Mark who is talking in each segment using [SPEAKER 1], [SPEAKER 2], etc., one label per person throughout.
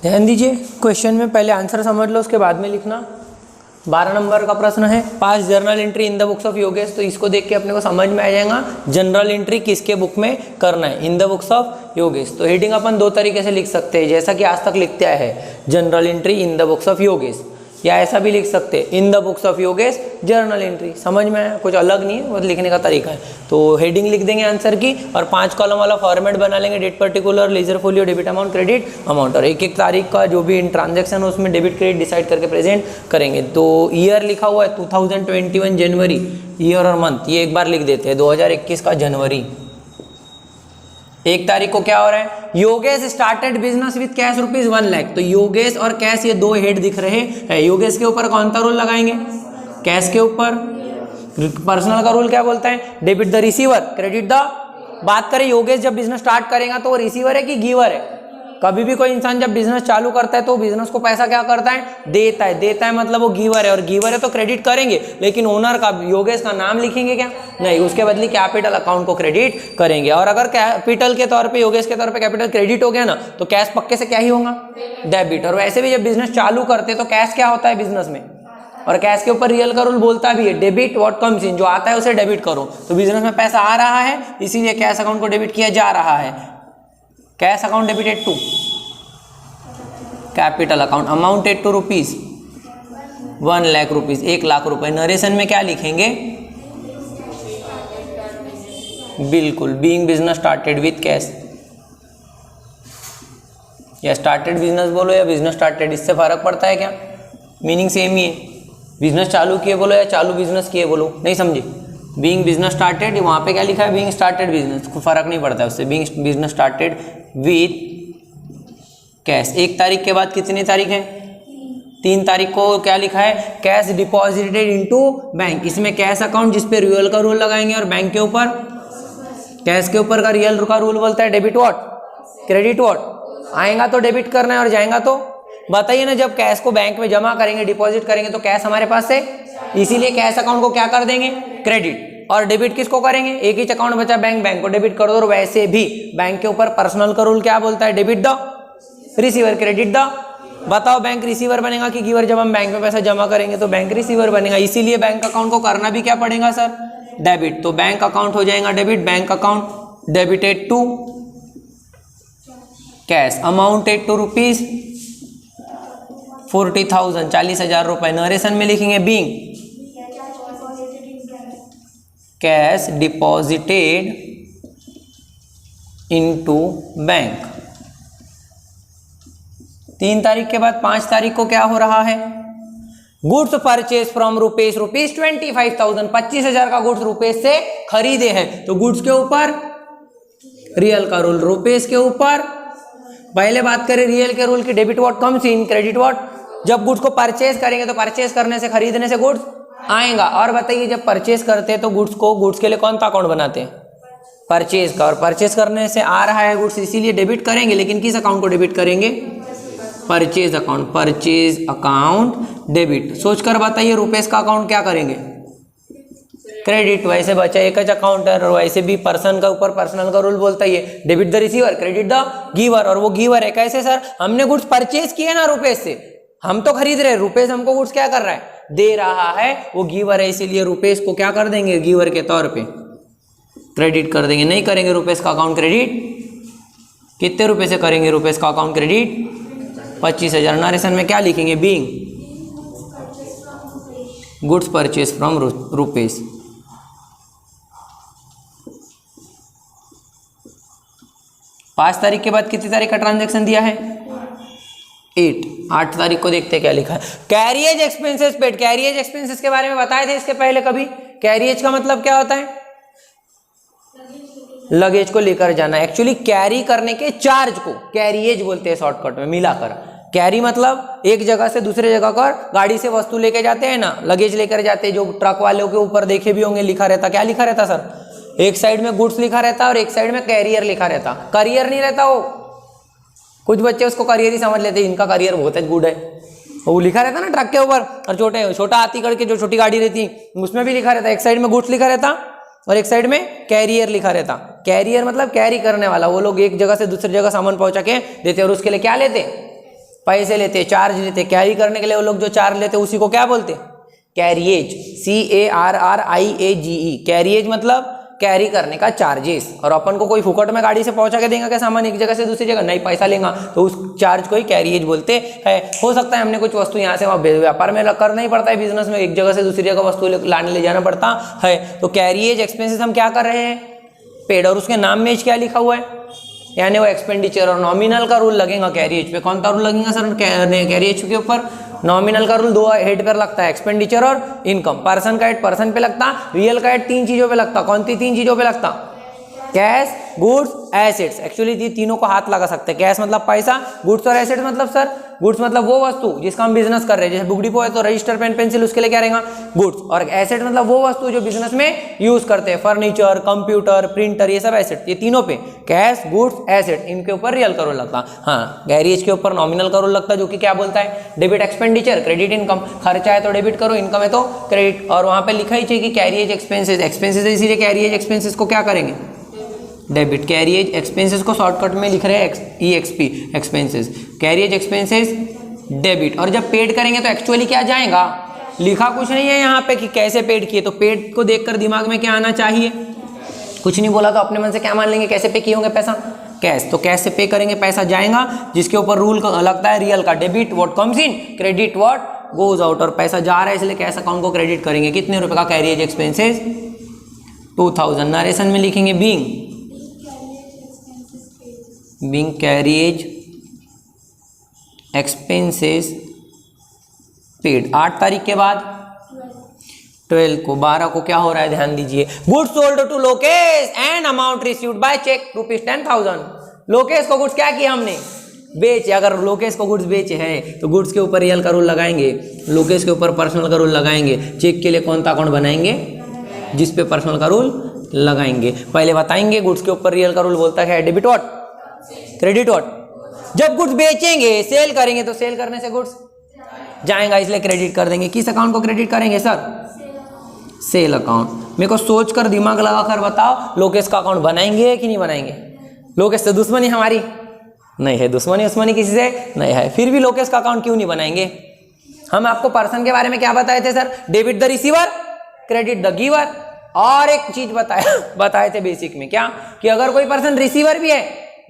[SPEAKER 1] ध्यान दीजिए, क्वेश्चन में पहले आंसर समझ लो, उसके बाद में लिखना। 12 नंबर का प्रश्न है, पास journal entry in the books of Yogesh. तो इसको देख के अपने को समझ में आ जाएगा जनरल एंट्री किसके बुक में करना है, in the books of Yogesh. तो हेडिंग अपन दो तरीके से लिख सकते हैं, जैसा कि आज तक लिखते आए हैं, general entry in the books of Yogesh, या ऐसा भी लिख सकते हैं, in the books of Yogesh journal entry. समझ में आया, कुछ अलग नहीं है, वो लिखने का तरीका है। तो हेडिंग लिख देंगे आंसर की, और 5 कॉलम वाला फॉर्मेट बना लेंगे, date particular, ledger folio, debit amount, credit amount, और एक एक तारीख का जो भी ट्रांजैक्शन है उसमें डेबिट क्रेडिट डिसाइड करके प्रेजेंट करेंगे। तो ईयर लिखा हुआ है 2021 जनवरी, ईयर और मंथ ये एक बार लिख देते हैं, 2021 का जनवरी। 1 तारीख को क्या हो रहा है, Yogesh started business with cash rupees 1 lakh. तो योगेश और कैश ये 2 हेड दिख रहे हैं। योगेश के ऊपर कौन सा रूल लगाएंगे, कैश के ऊपर पर्सनल का रूल क्या बोलता है, debit the receiver, credit the. बात करें योगेश जब बिजनेस स्टार्ट करेगा तो वो रिसीवर है कि गिवर है। कभी भी कोई इंसान जब बिजनेस चालू करता है तो बिजनेस को पैसा क्या करता है, देता है। देता है मतलब वो गिवर है, और गिवर है तो क्रेडिट करेंगे, लेकिन ओनर का योगेश का नाम लिखेंगे क्या, नहीं, उसके बदले कैपिटल अकाउंट को क्रेडिट करेंगे। और अगर कैपिटल के तौर पे योगेश के तौर पे कैपिटल क्रेडिट हो गया ना, तो कैश पक्के से क्या ही होगा, डेबिट। और वैसे भी जब बिजनेस चालू करते तो कैश क्या होता है बिजनेस में, और कैश के ऊपर रियल का रूल बोलता भी है, डेबिट व्हाट कम्स इन, जो आता है उसे डेबिट करो। तो बिजनेस में पैसा आ रहा है, इसीलिए कैश अकाउंट को डेबिट किया जा रहा है। Cash account debited to capital account, amounted to rupees 1 lakh rupees, 1 lakh रुपए। नरेशन में क्या लिखेंगे, बिल्कुल being business started with cash, या स्टार्टेड बिजनेस बोलो या बिजनेस स्टार्टेड, इससे फर्क पड़ता है क्या, मीनिंग सेम ही है। बिजनेस चालू किए बोलो या चालू बिजनेस किए बोलो, नहीं समझे। बीइंग बिजनेस स्टार्टेड, वहाँ पे क्या लिखा है, बीइंग स्टार्टेड बिजनेस, को फर्क नहीं पड़ता है उससे। Being business started with cash. 1 तारीख के बाद कितनी तारीख है, 3 तारीख को क्या लिखा है, कैश डिपॉजिटेड इनटू बैंक। इसमें कैश अकाउंट जिस पे रियल का रूल लगाएंगे, और बैंक के ऊपर, कैश के ऊपर का रियल का रूल बोलता है डेबिट व्हाट, क्रेडिट व्हाट। आएगा तो डेबिट करना है और जाएगा तो, बताइए ना, जब कैश को बैंक में जमा करेंगे, डिपॉजिट करेंगे तो कैश हमारे पास से, इसीलिए कैश अकाउंट को क्या कर देंगे, क्रेडिट। और डेबिट किसको करेंगे, एक ही अकाउंट बचा बैंक, बैंक को डेबिट कर दो। और वैसे भी बैंक के ऊपर पर्सनल का रूल क्या बोलता है, debit the receiver, credit the. बताओ बैंक रिसीवर बनेगा कि गिवर, जब हम बैंक में पैसा जमा करेंगे तो बैंक रिसीवर बनेगा, इसीलिए बैंक अकाउंट को करना भी क्या पड़ेगा सर, डेबिट। तो बैंक अकाउंट हो जाएगा debit, bank account debited to cash, amounted to rupees 40,000, 40,000 रुपए। नरेशन में लिखेंगे being cash deposited into bank. 3 तारीख के बाद 5 तारीख को क्या हो रहा है, गुड्स परचेज फ्रॉम रुपीज 25,000, 25,000 का गुड्स रुपीज से खरीदे हैं। तो गुड्स के ऊपर रियल का रूल, रुपीज के ऊपर। पहले बात करें रियल के रूल की, debit what comes in, credit what. जब गुड्स को परचेज करेंगे तो परचेज करने से, खरीदने से गुड्स आएगा। और बताइए जब परचेज करते हैं तो गुड्स को, गुड्स के लिए कौन सा अकाउंट बनाते हैं, परचेज का। और परचेज करने से आ रहा है गुड्स, इसीलिए डेबिट करेंगे, लेकिन किस अकाउंट को डेबिट करेंगे, purchase account, purchase account debit. सोचकर बताइए रुपीस का अकाउंट क्या करेंगे, क्रेडिट। वैसे बचा एक अकाउंट है, और वैसे भी पर्सन का ऊपर पर्सनल का रूल बोलता है debit the receiver, credit the giver. और वो गिवर है कैसे सर, हमने गुड्स परचेज किए ना रुपीस से, हम तो खरीद रहे, रुपीस हमको गुड्स क्या कर रहा है, दे रहा है, वो गिवर है, इसीलिए रुपीस को क्या कर देंगे, गिवर के तौर पे क्रेडिट कर देंगे। नहीं करेंगे रुपीस का अकाउंट क्रेडिट, कितने रुपए से करेंगे रुपीस का अकाउंट क्रेडिट, 25,000। नरेशन में क्या लिखेंगे, being goods purchase from rupees. पांच तारीख के बाद कितनी तारीख का ट्रांजैक्शन दिया है, 8 तारीख को देखते हैं क्या लिखा है। Carriage expenses paid, carriage expenses के बारे में बताए थे इसके पहले कभी। कैरियज का मतलब क्या होता है, लगेज को लेकर जाना। एक्चुअली कैरी करने के चार्ज को कैरियज बोलते हैं शॉर्टकट में मिलाकर। कैरी मतलब एक जगह से दूसरे जगह कर गाड़ी से वस्तु लेके जाते हैं ना, लगेज लेकर जाते हैं, जो ट्रक वालों के ऊपर देखे भी होंगे लिखा रहता, क्या लिखा रहता सर, एक साइड में गुड्स लिखा रहता और एक साइड में कैरियर लिखा रहता। करियर नहीं रहता वो, कुछ बच्चे उसको करियर ही समझ लेते हैं, इनका करियर बहुत गुड है, वो लिखा रहता ना ट्रक के ऊपर। और छोटा हाथी करके जो छोटी गाड़ी रहती उसमें भी लिखा रहता, एक साइड में गुड्स लिखा रहता और एक साइड में कैरियर लिखा रहता। कैरियर मतलब कैरी करने वाला, वो लोग एक जगह से दूसरी जगह सामान पहुंचा के देते और उसके लिए क्या लेते, पैसे लेते, चार्ज लेते, कैरी करने के लिए वो लोग जो चार्ज लेते उसी को क्या बोलते? Carriage, CARRIAGE। कैरिएज मतलब कैरी करने का चार्जेस। और अपन को कोई फुकट में गाड़ी से पहुंचा के देगा क्या सामान एक जगह से दूसरी जगह? नहीं, पैसा लेगा, तो उस चार्ज को ही कैरिएज बोलते हैं। हो सकता है हमने कुछ वस्तु यहाँ से वहाँ व्यापार में करना ही पड़ता है, बिजनेस में एक जगह से दूसरी जगह वस्तु लाने ले जाना पड़ता है, तो कैरिएज एक्सपेंसेस हम क्या कर रहे हैं? पेड। और उसके नाम में क्या लिखा हुआ है? यानी वो एक्सपेंडिचर। और नॉमिनल का रूल लगेगा कैरिएज पे। कौन सा रूल लगेगा सर कैरिएज के ऊपर? नॉमिनल का रूल 2 हेड पर लगता है, एक्सपेंडिचर और इनकम। पर्सन का हेड पर्सन पे लगता, रियल का हेड 3 चीजों पे लगता। कौन सी 3 चीजों पे लगता? Cash, goods, assets. एक्चुअली ये तीनों को हाथ लगा सकते हैं। कैश मतलब पैसा, गुड्स और एसेट्स मतलब सर, गुड्स मतलब वो वस्तु जिसका हम बिजनेस कर रहे हैं। जैसे बुक डिपो है तो रजिस्टर, पेन, पेंसिल, उसके लिए क्या रहेगा? गुड्स। और एसेट मतलब वो वस्तु जो बिजनेस में यूज करते हैं, फर्नीचर, कंप्यूटर, प्रिंटर, ये सब एसेट। ये तीनों पे कैश, गुड्स, एसेट, इनके ऊपर रियल का रूल लगता। हाँ, कैरिएज के ऊपर नॉमिनल का रूल लगता है, जो कि क्या बोलता है? Debit expenditure, credit income. खर्चा है तो डेबिट करो, इनकम है तो क्रेडिट। और वहां पे लिखा ही चाहिए कि कैरिएज एक्सपेंसेस। एक्सपेंसेस इसीलिए कैरिएज एक्सपेंसेस को क्या करेंगे? डेबिट। कैरिएज एक्सपेंसेस को शॉर्टकट में लिख रहे हैं EXP, expenses. Carriage expenses debit. और जब पेड करेंगे तो एक्चुअली क्या जाएगा? लिखा कुछ नहीं है यहाँ पे कि कैसे पेड किए, तो पेड को देखकर दिमाग में क्या आना चाहिए? कुछ नहीं बोला तो अपने मन से क्या मान लेंगे? कैसे पे किए होंगे पैसा? कैश। तो कैश से पे करेंगे, पैसा जाएगा, जिसके ऊपर रूल लगता है रियल का। Debit what comes in, credit what goes out. और पैसा जा रहा है इसलिए कैश अकाउंट को क्रेडिट करेंगे। कितने रुपए का कैरिएज एक्सपेंसेस? 2000। नरेशन में लिखेंगे बीइंग कैरिएज एक्सपेंसेस पेड। 8 तारीख के बाद 12 को, 12 को क्या हो रहा है ध्यान दीजिए। Goods sold to Lokesh and amount received by cheque ₹10,000। Lokesh को गुड्स क्या किया हमने? बेचे। अगर लोकेश को गुड्स बेचे हैं तो गुड्स के ऊपर रियल का रूल लगाएंगे, लोकेश के ऊपर पर्सनल का रूल लगाएंगे। चेक के लिए कौन सा अकाउंट बनाएंगे? जिस पे पर्सनल का रूल लगाएंगे। पहले बताएंगे गुड्स के ऊपर रियल का रूल बोलता है डेबिट व्हाट, क्रेडिट व्हाट। जब गुड्स बेचेंगे, सेल करेंगे तो सेल करने से गुड्स जाएगा, इसलिए क्रेडिट कर देंगे। किस अकाउंट को क्रेडिट करेंगे सर? Sale account. मेरे को सोचकर दिमाग लगाकर बताओ, लोकेश का अकाउंट बनाएंगे कि नहीं बनाएंगे? लोकेश से दुश्मनी हमारी नहीं है, दुश्मनी किसी से नहीं है, फिर भी लोकेश का अकाउंट क्यों नहीं बनाएंगे? हम आपको पर्सन के बारे में क्या बताए थे sir? Debit the receiver, credit the giver. और एक चीज बताए थे बेसिक में, क्या? कि अगर कोई पर्सन रिसीवर भी है,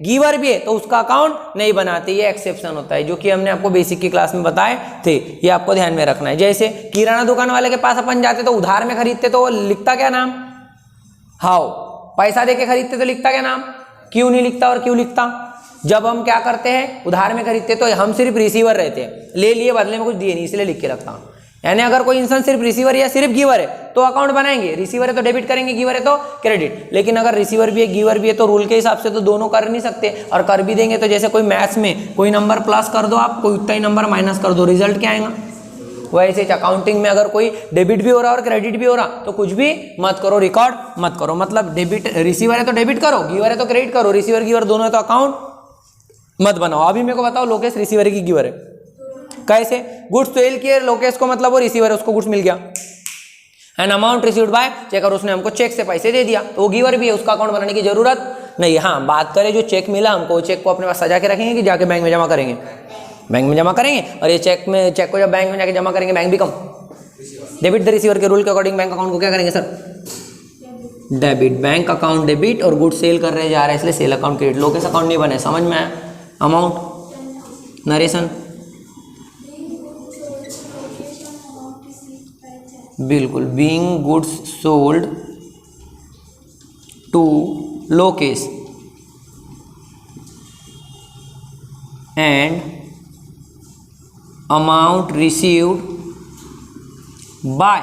[SPEAKER 1] गिवर भी है, तो उसका अकाउंट नहीं बनाते। ये एक्सेप्शन होता है, जो कि हमने आपको बेसिक की क्लास में बताए थे। ये आपको ध्यान में रखना है। जैसे किराना दुकान वाले के पास अपन जाते तो उधार में खरीदते तो वो लिखता क्या नाम? हाउ। पैसा देके खरीदते तो लिखता क्या नाम? क्यों नहीं लिखता? और क्यों लिखता? जब हम क्या करते हैं, उधार में खरीदते तो हम सिर्फ रिसीवर रहते हैं, ले लिए बदले में कुछ दिए नहीं, इसलिए लिख के रखता हूँ। यानी अगर कोई इंसान सिर्फ रिसीवर या सिर्फ गिवर है तो अकाउंट बनाएंगे, रिसीवर है तो डेबिट करेंगे, गिवर है तो क्रेडिट। लेकिन अगर रिसीवर भी है, गिवर भी है, तो रूल के हिसाब से तो दोनों कर नहीं सकते। और कर भी देंगे तो जैसे कोई मैथ्स में कोई नंबर प्लस कर दो आप, कोई उतना ही नंबर माइनस कर दो, रिजल्ट क्या आएगा? वैसे अकाउंटिंग में अगर कोई डेबिट भी हो रहा और क्रेडिट भी हो रहा तो कुछ भी मत करो, रिकॉर्ड मत करो। मतलब डेबिट रिसीवर है तो डेबिट करो, गिवर है तो क्रेडिट करो, रिसीवर गिवर दोनों है तो अकाउंट मत बनाओ। अभी मेरे को बताओ लोकेश रिसीवर है कि गिवर है? कैसे? गुड्स सेल किए लोकेश को, मतलब वो रिसीवर है, उसको गुड्स मिल गया। And amount received by cheque, और उसने हमको चेक से पैसे दे दिया तो वो गिवर भी है, उसका अकाउंट बनाने की जरूरत नहीं। हाँ, बात करें जो चेक मिला हमको, वो चेक को अपने पास सजा के रखेंगे कि जाके बैंक में जमा करेंगे? बैंक में जमा करेंगे। और ये चेक को जब बैंक में जाके जमा करेंगे, bank become debit the receiver के रूल के अकॉर्डिंग बैंक अकाउंट को क्या करेंगे sir? Debit. Bank account debit और गुड्स सेल कर रहे जा रहे हैं इसलिए sale account credit. Lokesh account नहीं बने, समझ में आया? अमाउंट नरेशन बिल्कुल। Being goods sold to Lokesh and amount received by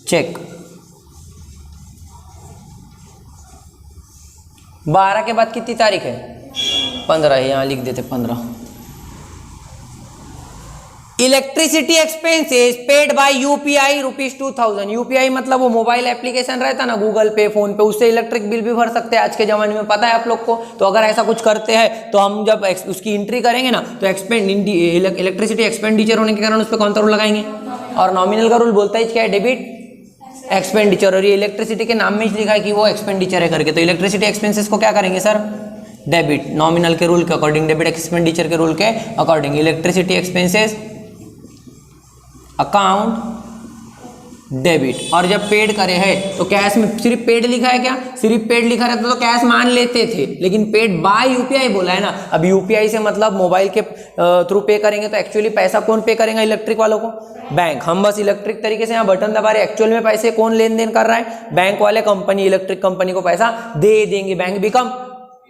[SPEAKER 1] cheque. 12 के बाद कितनी तारीख है? 15 है, यहाँ लिख देते 15। Electricity expenses paid by UPI ₹2000। UPI मतलब वो मोबाइल एप्लीकेशन रहता ना, गूगल पे, फोन पे, उससे इलेक्ट्रिक बिल भी भर सकते हैं आज के जमाने में, पता है आप लोग को। तो अगर ऐसा कुछ करते हैं तो हम जब उसकी एंट्री करेंगे ना तो इलेक्ट्रिसिटी एक्सपेंडिचर होने के कारण उस पर कौन सा रूल लगाएंगे? और नॉमिनल का रूल बोलता है क्या है? Debit expenditure. और ये इलेक्ट्रिसिटी के नाम में ही लिखा है कि वो एक्सपेंडिचर है करके, तो इलेक्ट्रिसिटी एक्सपेंसेस को क्या करेंगे सर? डेबिट, नॉमिनल के रूल के अकॉर्डिंग, डेबिट एक्सपेंडिचर के रूल के according, electricity expenses account debit. और जब पेड करे है तो कैश में सिर्फ पेड लिखा है क्या, सिर्फ पेड लिखा रहता तो कैश मान लेते थे, लेकिन पेड बाय यूपीआई बोला है ना। अब यूपीआई से मतलब मोबाइल के थ्रू पे करेंगे तो एक्चुअली पैसा कौन पे करेगा, इलेक्ट्रिक वालों को, बैंक। हम बस इलेक्ट्रिक तरीके से यहाँ बटन दबा रहे, एक्चुअल में पैसे कौन लेन देन कर रहा है, बैंक वाले कंपनी, इलेक्ट्रिक कंपनी को पैसा दे देंगे। Bank become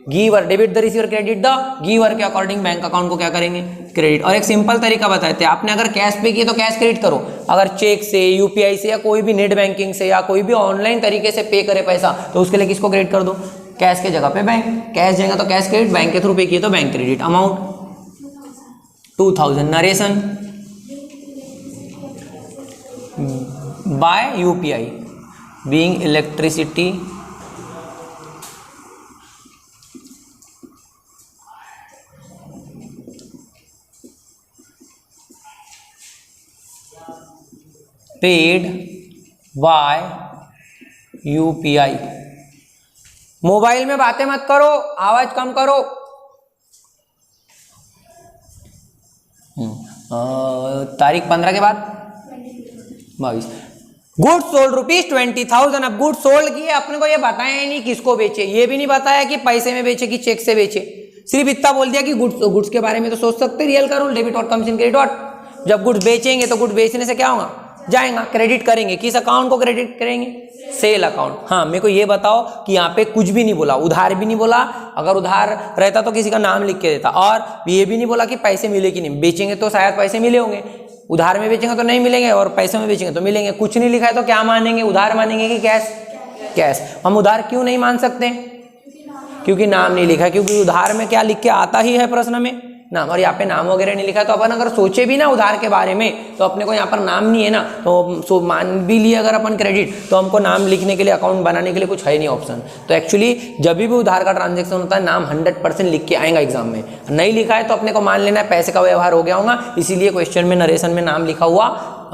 [SPEAKER 1] giver, debit the receiver, credit the giver के अकॉर्डिंग बैंक अकाउंट को क्या करेंगे, क्रेडिट। और एक सिंपल तरीका बताए थे आपने, अगर कैश पे किए तो कैश क्रेडिट करो, अगर चेक से, यूपीआई से या कोई भी नेट बैंकिंग से या कोई भी ऑनलाइन तरीके से पे करे पैसा तो उसके लिए किसको क्रेडिट कर दो, कैश के जगह पे बैंक। कैश जाएगा तो कैश क्रेडिट, बैंक के थ्रू पे किए तो bank credit. Amount 2000 narration by UPI being electricity paid by UPI. Mobile में बातें मत करो, आवाज कम करो। तारीख 15 के बाद 22। Goods sold ₹20,000। अब गुड्स सोल्ड किए, अपने को ये बताया ही नहीं किसको बेचे, ये भी नहीं बताया कि पैसे में बेचे कि चेक से बेचे, सिर्फ इतना बोल दिया कि गुड्स के बारे में तो सोच सकते, रियल का रूल, डेबिट और कम्स इन क्रेडिट। और जब गुड्स बेचेंगे तो गुड्स बेचने से क्या होगा, जाएगा, क्रेडिट करेंगे। किस अकाउंट को क्रेडिट करेंगे, सेल अकाउंट। हाँ, मेरे को ये बताओ कि यहाँ पे कुछ भी नहीं बोला, उधार भी नहीं बोला, अगर उधार रहता तो किसी का नाम लिख के देता, और ये भी नहीं बोला कि पैसे मिले कि नहीं, बेचेंगे तो शायद पैसे मिले होंगे, उधार में बेचेंगे तो नहीं मिलेंगे और पैसे में बेचेंगे तो मिलेंगे। कुछ नहीं लिखा है तो क्या मानेंगे, उधार मानेंगे कि कैश, कैश। हम उधार क्यों नहीं मान सकते, क्योंकि नाम नहीं लिखा, क्योंकि उधार में क्या लिख के आता ही है प्रश्न में, नाम। और यहाँ पे नाम वगैरह नहीं लिखा है तो अपन अगर सोचे भी ना उधार के बारे में तो अपने को यहाँ पर नाम नहीं है ना, तो मान भी लिए अगर अपन क्रेडिट तो हमको नाम लिखने के लिए, अकाउंट बनाने के लिए कुछ है नहीं ऑप्शन। तो एक्चुअली जब भी उधार का ट्रांजेक्शन होता है नाम 100% लिख के आएगा एग्जाम में, नहीं लिखा है तो अपने को मान लेना है पैसे का व्यवहार हो गया होगा, इसीलिए क्वेश्चन में नरेशन में नाम लिखा हुआ,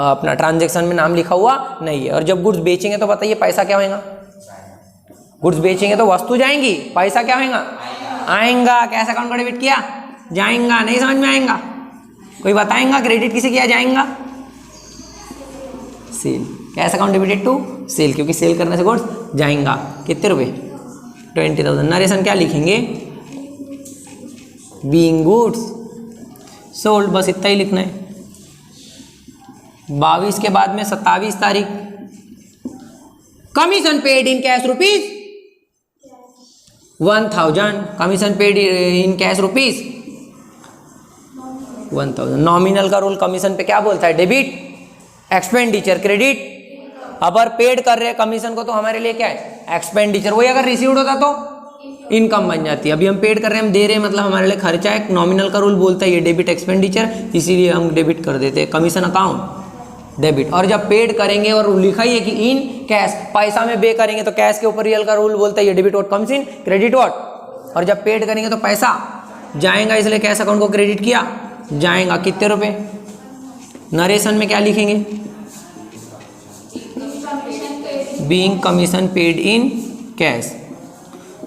[SPEAKER 1] अपना ट्रांजेक्शन में नाम लिखा हुआ नहीं है। और जब गुड्स बेचेंगे तो बताइए पैसा क्या होगा, गुड्स बेचेंगे तो वस्तु जाएंगी, पैसा क्या होगा, आएगा। कैश अकाउंट का डेबिट किया, जाएगा, नहीं समझ में आएगा, कोई बताएगा क्रेडिट किसे किया जाएगा, sale. Cash account debited to sale, क्योंकि सेल करने से गुड्स जाएगा। कितने रुपए, 20,000। नरेशन क्या लिखेंगे, बीइंग गुड्स सोल्ड, बस इतना ही लिखना है। 22 के बाद में 27 तारीख, commission paid in cash ₹1,000, commission paid in cash ₹1,000। Nominal का रूल कमीशन पे क्या बोलता है, डेबिट एक्सपेंडिचर क्रेडिट। अगर पेड कर रहे हैं कमीशन को तो हमारे लिए क्या है, एक्सपेंडिचर। वही अगर रिसीव्ड होता तो इनकम बन जाती है। अभी हम पेड कर रहे हैं, हम दे रहे हैं, मतलब हमारे लिए खर्चा है। नॉमिनल का रूल बोलता है ये डेबिट एक्सपेंडिचर, इसीलिए हम डेबिट कर देते हैं, कमीशन अकाउंट डेबिट। और जब पेड करेंगे और लिखा ही है कि इन कैश, पैसा में पे करेंगे तो कैश के ऊपर रियल का रूल बोलता है ये debit what comes in credit what. और जब पेड करेंगे तो पैसा जाएगा, इसलिए कैश अकाउंट को क्रेडिट किया, जाएगा। कितने रुपए, नरेशन में क्या लिखेंगे, being commission paid in cash.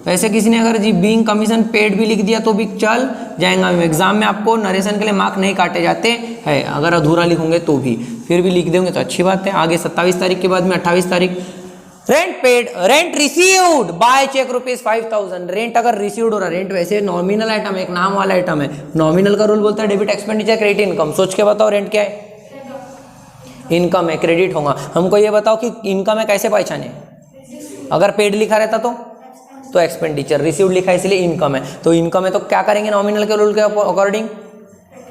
[SPEAKER 1] वैसे किसी ने अगर जी बीइंग कमीशन पेड भी लिख दिया तो भी चल जाएगा। एग्जाम में आपको नरेशन के लिए मार्क नहीं काटे जाते हैं, अगर अधूरा लिखोगे तो भी, फिर भी लिख देंगे तो अच्छी बात है। आगे 27 तारीख के बाद में 28 तारीख, rent paid, rent received by cheque ₹5,000। Rent अगर रिसीव्ड हो रहा, रेंट वैसे नॉमिनल आइटम है, एक नाम वाला आइटम है, नॉमिनल का रूल बोलता है डेबिट एक्सपेंडिचर क्रेडिट इनकम। सोच के बताओ रेंट क्या है, इनकम है, क्रेडिट होगा। हमको ये बताओ कि इनकम है कैसे पहचाने, अगर पेड लिखा रहता तो एक्सपेंडिचर, रिसीव्ड लिखा है इसलिए इनकम है। तो इनकम है तो क्या करेंगे, नॉमिनल के रूल के according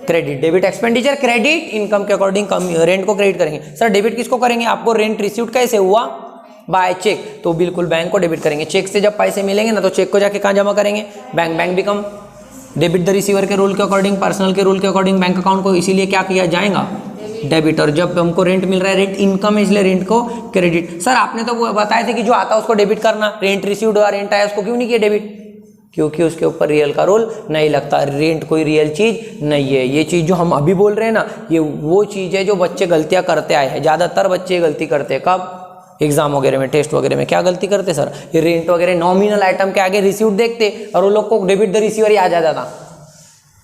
[SPEAKER 1] credit, debit expenditure credit income के अकॉर्डिंग रेंट को क्रेडिट करेंगे। सर डेबिट किसको करेंगे, आपको रेंट रिसीव्ड कैसे हुआ, बाय चेक, तो बिल्कुल बैंक को डेबिट करेंगे। चेक से जब पैसे मिलेंगे ना तो चेक को जाके कहाँ जमा करेंगे, bank. Bank become debit the receiver के रूल के अकॉर्डिंग, पर्सनल के रूल के अकॉर्डिंग बैंक अकाउंट को इसीलिए क्या किया जाएगा, डेबिट। और जब हमको रेंट मिल रहा है, रेंट इनकम है इसलिए रेंट को क्रेडिट। सर आपने तो बताए थे कि जो आता है उसको डेबिट करना, रेंट रिसीव्ड हुआ, रेंट आया, उसको क्यों नहीं किया डेबिट, क्योंकि उसके ऊपर रियल का रूल नहीं लगता। रेंट कोई रियल चीज नहीं है। ये चीज जो हम अभी बोल रहे हैं ना, ये वो चीज है जो बच्चे गलतियां करते आए हैं, ज्यादातर बच्चे गलती करते हैं। कब, एग्जाम वगैरह में, टेस्ट वगैरह में क्या गलती करते सर, ये रेंट वगैरह नॉमिनल आइटम के आगे रिसीव्ड देखते और वो लोग को डेबिट द रिसीवर ही आ जाता था।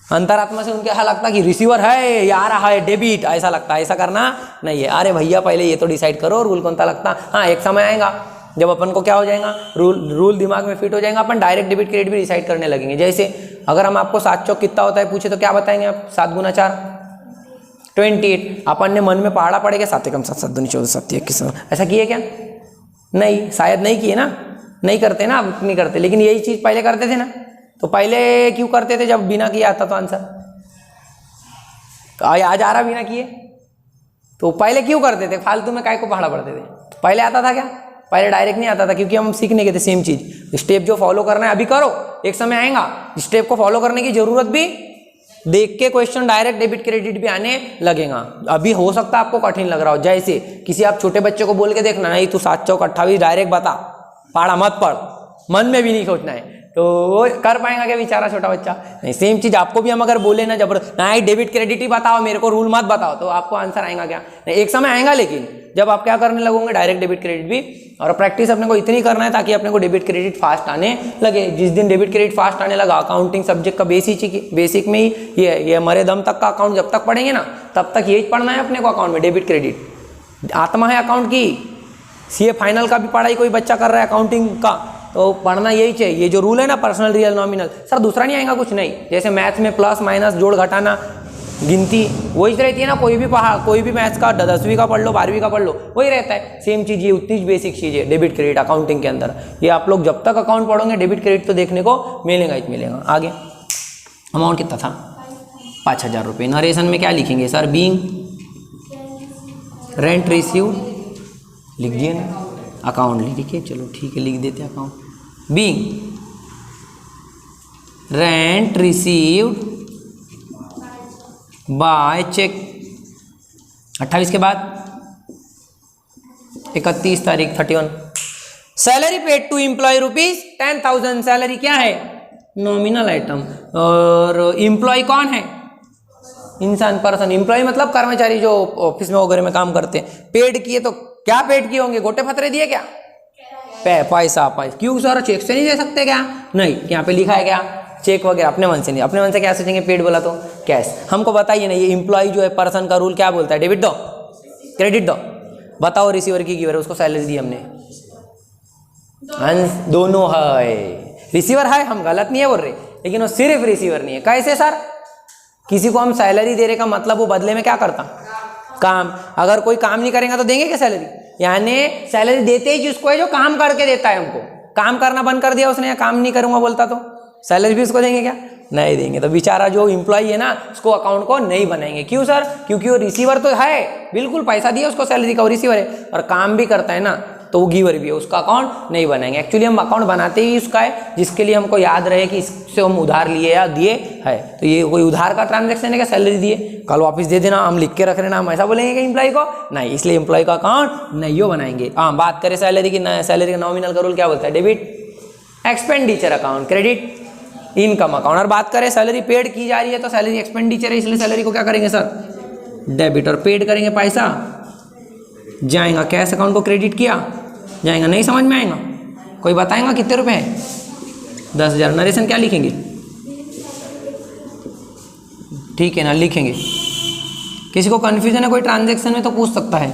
[SPEAKER 1] अंतरात्मा से उनके ऐसा लगता कि रिसीवर है, ये आ रहा है डेबिट, ऐसा लगता है। ऐसा करना नहीं है। अरे भैया पहले ये तो डिसाइड करो रूल कौन सा लगता। हाँ, एक समय आएगा जब अपन को क्या हो जाएगा, रूल दिमाग में फिट हो जाएगा, अपन डायरेक्ट डेबिट क्रेडिट भी डिसाइड करने लगेंगे। जैसे अगर हम आपको 7 चौक कितना होता है पूछे तो क्या बताएंगे आप, 7 गुना 4 28। अपन ने मन में पहाड़ा पड़ेगा 7 एकम 7 7 दूनी 14 7 21। ऐसा किए क्या? नहीं, शायद नहीं किए ना, नहीं करते ना, अब नहीं करते। लेकिन यही चीज़ पहले करते थे ना, तो पहले क्यों करते थे जब बिना किए आता तो आंसर? तो आज आ रहा बिना किए, तो पहले क्यों करते थे? फालतू में काय को पहाड़ा पड़ते थे? पहले आता था क्या? पहले डायरेक्ट नहीं आता था, क्योंकि हम सीखने के थे सेम चीज़। स्टेप जो फॉलो करना है अभी करो, एक समय आएगा स्टेप को फॉलो करने की जरूरत भी, देख के क्वेश्चन डायरेक्ट डेबिट क्रेडिट भी आने लगेगा। अभी हो सकता है आपको कठिन लग रहा हो, जैसे किसी आप छोटे बच्चे को बोल के देखना, नहीं तू 7 चौक 28 डायरेक्ट बता, पहाड़ा मत पढ़, मन में भी नहीं सोचना है, तो वो कर पाएगा क्या बेचारा छोटा बच्चा? नहीं। सेम चीज़ आपको भी हम अगर बोले ना जबरदस्त, नहीं डेबिट क्रेडिट ही बताओ मेरे को, रूल मत बताओ, तो आपको आंसर आएगा क्या? नहीं, एक समय आएगा, लेकिन जब आप क्या करने लगोगे डायरेक्ट डेबिट क्रेडिट भी। और प्रैक्टिस अपने को इतनी करना है ताकि अपने को डेबिट क्रेडिट फास्ट आने लगे। जिस दिन डेबिट क्रेडिट फास्ट आने लगा, अकाउंटिंग सब्जेक्ट का बेसिक में ही ये मरे दम तक का अकाउंट जब तक पढ़ेंगे ना, तब तक यही पढ़ना है अपने को अकाउंट में, डेबिट क्रेडिट आत्मा है अकाउंट की। सीए फाइनल का भी पढ़ाई कोई बच्चा कर रहा है अकाउंटिंग का, तो पढ़ना यही चाहिए। ये जो रूल है ना, पर्सनल रियल नॉमिनल, सर दूसरा नहीं आएगा कुछ नहीं। जैसे मैथ्स में प्लस माइनस जोड़ घटाना गिनती वही रहती है ना, कोई भी मैथ्स का 10वीं का पढ़ लो 12वीं का पढ़ लो, वही रहता है। सेम चीज़ ये उतनी बेसिक चीज़ है डेबिट क्रेडिट अकाउंटिंग के अंदर। ये आप लोग जब तक अकाउंट पढ़ोगे डेबिट क्रेडिट तो देखने को मिलेगा ही मिलेगा। आगे अमाउंट कितना था? 5000 रुपये। नरेशन में क्या लिखेंगे सर? बीइंग रेंट रिसीव्ड लिख दिए ना, अकाउंट लिखिए, चलो ठीक है लिख देते हैं account. Being rent received by cheque. 28 के बाद 31 तारीख 31। Salary paid to employ ₹10,000। Salary क्या है? Nominal item. और एम्प्लॉय कौन है? इंसान, पर्सन। एम्प्लॉय मतलब कर्मचारी जो ऑफिस में वगैरह में काम करते हैं। पेड किए तो क्या पेड किए होंगे? गोटे फतरे दिए क्या? पैसा। क्यों सर, चेक से नहीं दे सकते क्या? नहीं, यहाँ पे लिखा है क्या? चेक वगैरह अपने मन से नहीं। अपने मन से क्या सोचेंगे? पेड बोला तो कैश। हमको बताइए ना, ये एम्प्लॉय जो है पर्सन का रूल क्या बोलता है? डेबिट दो क्रेडिट दो। बताओ, रिसीवर की गिवर, उसको सैलरी दी हमने, दोनों है। रिसीवर है, हम गलत नहीं है बोल रहे, लेकिन वो सिर्फ रिसीवर नहीं है। कैसे सर? किसी को हम सैलरी दे रहे का मतलब वो बदले में क्या करता? काम। अगर कोई काम नहीं करेगा तो देंगे क्या सैलरी? यानी सैलरी देते ही जिसको है जो काम करके देता है हमको। काम करना बंद कर दिया उसने, या काम नहीं करूंगा बोलता, तो सैलरी भी उसको देंगे क्या? नहीं देंगे। तो बेचारा जो एम्प्लॉय है ना, उसको अकाउंट को नहीं बनाएंगे। क्यों सर? क्योंकि वो रिसीवर तो है, बिल्कुल पैसा दिया उसको सैलरी का, वो रिसीवर है, और काम भी करता है ना, तो वो गिवर भी है, उसका अकाउंट नहीं बनाएंगे। एक्चुअली हम अकाउंट बनाते ही उसका है जिसके लिए हमको याद रहे कि इससे हम उधार लिए या दिए है। तो ये कोई उधार का ट्रांजैक्शन है क्या? सैलरी दिए, कल वापस दे देना, हम लिख के रख लेना, हम ऐसा बोलेंगे कि एम्प्लॉय को? नहीं, इसलिए एम्प्लॉय का अकाउंट नहीं हो बनाएंगे। हाँ, बात करें सैलरी की, सैलरी का नॉमिनल का रूल क्या बोलता है? Debit expenditure account, credit income account. और बात करें सैलरी पेड की जा रही है तो सैलरी एक्सपेंडिचर है, इसलिए सैलरी को क्या करेंगे सर? डेबिट। और पेड करेंगे पैसा जाएगा, कैश अकाउंट को क्रेडिट किया जाएगा। नहीं समझ में आएगा? कोई बताएगा कितने रुपए हैं? 10,000। नरेशन क्या लिखेंगे? ठीक है ना, लिखेंगे। किसी को कन्फ्यूजन है कोई ट्रांजैक्शन में तो पूछ सकता है।